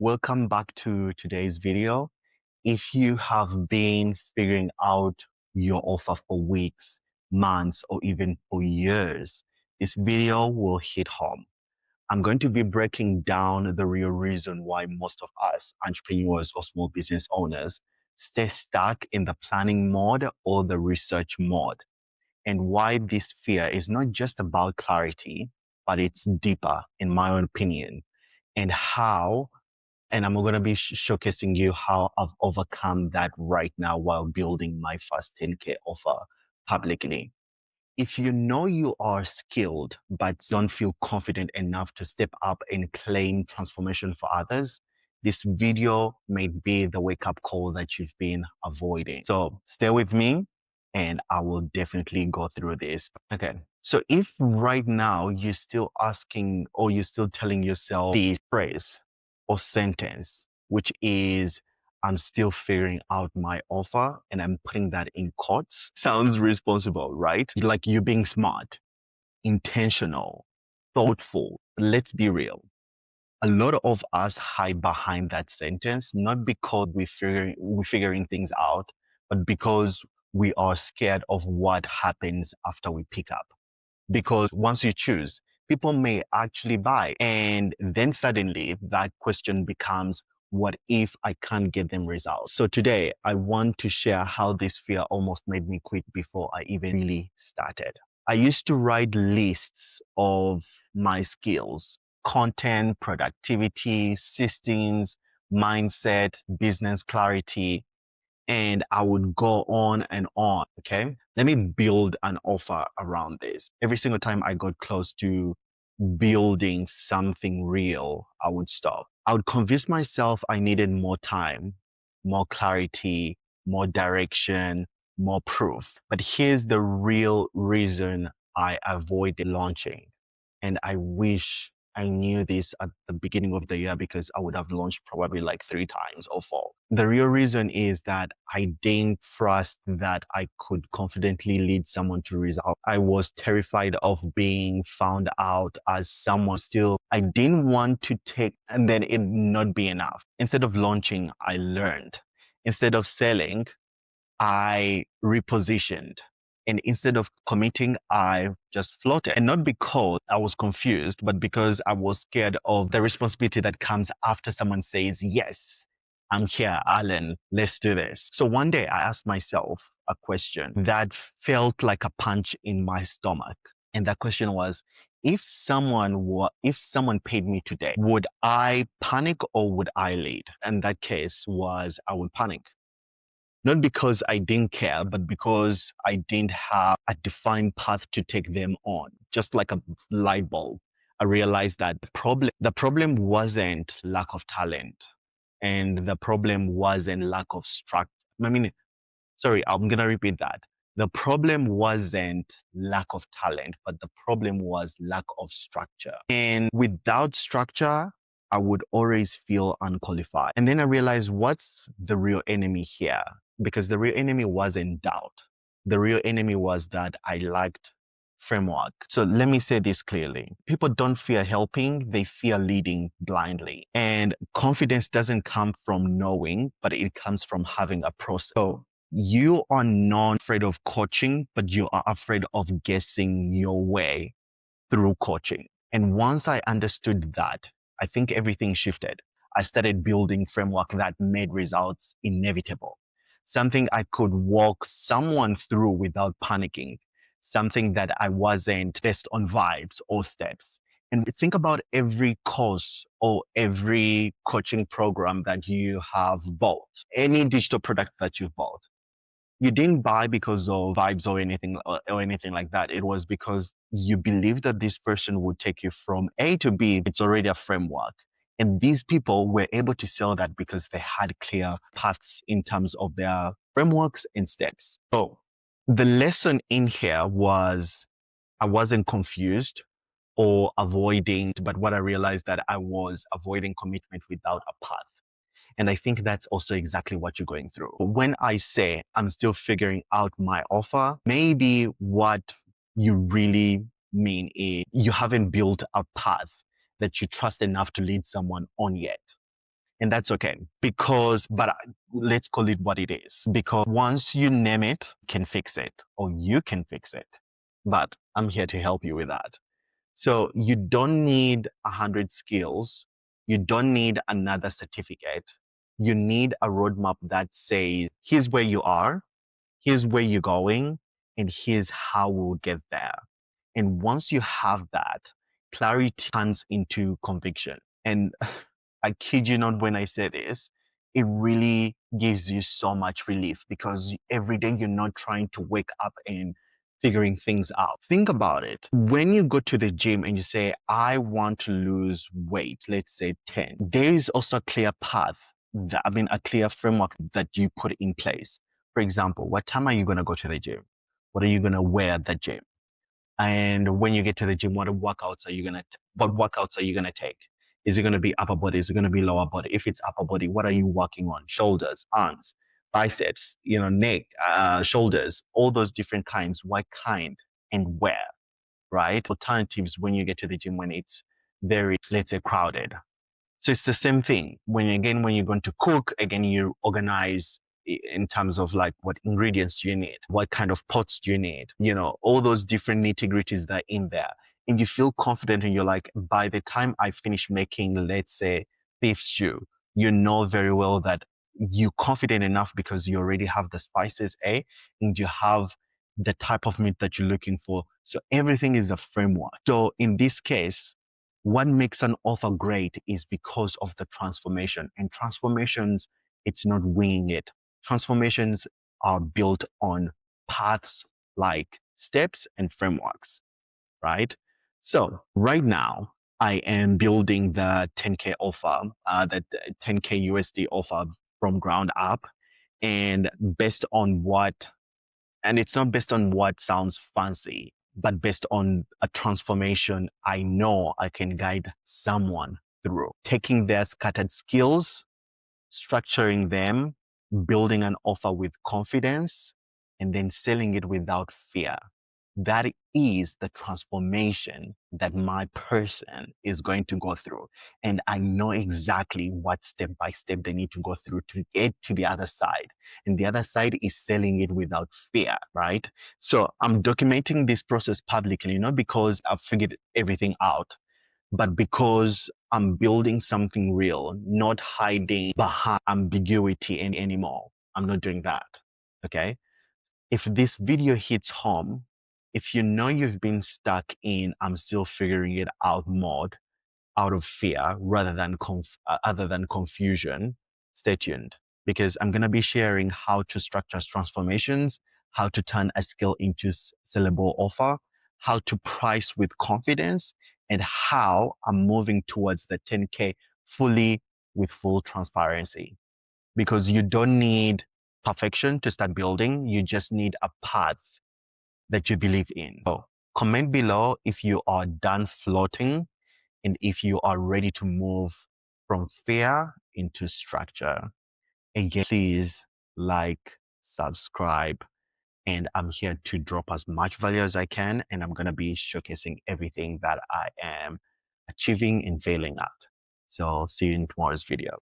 Welcome back to today's video. If you have been figuring out your offer for weeks, months, or even for years, this video will hit home. I'm going to be breaking down the real reason why most of us entrepreneurs or small business owners stay stuck in the planning mode or the research mode, and why this fear is not just about clarity, but it's deeper, in my own opinion, and how and I'm going to be showcasing you how I've overcome that right now while building my first 10K offer publicly. If you know you are skilled but don't feel confident enough to step up and claim transformation for others, this video may be the wake-up call that you've been avoiding. So stay with me and I will definitely go through this. Okay. So if right now you're still asking or you're still telling yourself this phrase or sentence, which is I'm still figuring out my offer and I'm putting that in quotes. Sounds responsible, right? Like you're being smart, intentional, thoughtful. Let's be real. A lot of us hide behind that sentence, not because we're figuring things out, but because we are scared of what happens after we pick up. Because once you choose, people may actually buy. And then suddenly that question becomes, what if I can't get them results? So today I want to share how this fear almost made me quit before I even really started. I used to write lists of my skills, content, productivity, systems, mindset, business clarity, and I would go on and on. Okay. Let me build an offer around this. Every single time I got close to building something real, I would stop. I would convince myself I needed more time, more clarity, more direction, more proof. But here's the real reason I avoided launching. And I wish I knew this at the beginning of the year because I would have launched probably like 3 times or 4. The real reason is that I didn't trust that I could confidently lead someone to result. I was terrified of being found out as someone still. I didn't want to take and then it not be enough. Instead of launching, I learned. Instead of selling, I repositioned. And instead of committing, I just floated. And not because I was confused, but because I was scared of the responsibility that comes after someone says, yes, I'm here, Alan, let's do this. So one day I asked myself a question that felt like a punch in my stomach. And that question was, if someone paid me today, would I panic or would I lead? And that case was I would panic. Not because I didn't care, but because I didn't have a defined path to take them on. Just like a light bulb, I realized that the problem wasn't lack of talent, and the problem wasn't lack of structure. I mean, sorry, I'm gonna repeat that. The problem wasn't lack of talent, but the problem was lack of structure. And without structure, I would always feel unqualified. And then I realized what's the real enemy here? Because the real enemy wasn't doubt. The real enemy was that I lacked framework. So let me say this clearly. People don't fear helping, they fear leading blindly. And confidence doesn't come from knowing, but it comes from having a process. So you are not afraid of coaching, but you are afraid of guessing your way through coaching. And once I understood that, I think everything shifted. I started building framework that made results inevitable. Something I could walk someone through without panicking. Something that I wasn't based on vibes or steps. And think about every course or every coaching program that you have bought, any digital product that you've bought. You didn't buy because of vibes or anything like that. It was because you believed that this person would take you from A to B. It's already a framework. And these people were able to sell that because they had clear paths in terms of their frameworks and steps. So the lesson in here was I wasn't confused or avoiding, but what I realized that I was avoiding commitment without a path. And I think that's also exactly what you're going through. When I say I'm still figuring out my offer, maybe what you really mean is you haven't built a path that you trust enough to lead someone on yet. And that's okay because, let's call it what it is. Because once you name it, you can fix it or you can fix it. But I'm here to help you with that. So you don't need 100 skills. You don't need another certificate. You need a roadmap that says, here's where you are, here's where you're going, and here's how we'll get there. And once you have that, clarity turns into conviction. And I kid you not when I say this, it really gives you so much relief because every day you're not trying to wake up and figuring things out. Think about it. When you go to the gym and you say, I want to lose weight, let's say 10, there is also a clear path, a clear framework that you put in place. For example, what time are you going to go to the gym? What are you going to wear at the gym? And when you get to the gym, what workouts are you gonna take? Is it gonna be upper body? Is it gonna be lower body? If it's upper body, what are you working on? Shoulders, arms, biceps, neck, shoulders, all those different kinds. What kind and where, right? Alternatives when you get to the gym when it's very, let's say, crowded. So it's the same thing. When you're going to cook, again, you organize in terms of like what ingredients do you need, what kind of pots do you need, all those different nitty-gritties that are in there. And you feel confident and you're like, by the time I finish making, let's say, beef stew, you know very well that you're confident enough because you already have the spices, and you have the type of meat that you're looking for. So everything is a framework. So in this case, what makes an author great is because of the transformation. And transformations, it's not winging it. Transformations are built on paths like steps and frameworks, right? So right now, I am building the 10K offer, the 10K USD offer from ground up. And based on what and it's not based on what sounds fancy, but based on a transformation I know I can guide someone through. Taking their scattered skills, structuring them, building an offer with confidence, and then selling it without fear. That is the transformation that my person is going to go through. And I know exactly what step by step they need to go through to get to the other side. And the other side is selling it without fear, right? So I'm documenting this process publicly, not because I've figured everything out, but because I'm building something real, not hiding behind ambiguity anymore. I'm not doing that. Okay. If this video hits home, if you know you've been stuck in I'm still figuring it out mode, out of fear other than confusion, stay tuned because I'm going to be sharing how to structure transformations, how to turn a skill into sellable offer, how to price with confidence, and how I'm moving towards the 10K fully with full transparency. Because you don't need perfection to start building, you just need a path that you believe in. So comment below if you are done floating and if you are ready to move from fear into structure. Again, please like, subscribe, and I'm here to drop as much value as I can, and I'm going to be showcasing everything that I am achieving and failing at. So see you in tomorrow's video.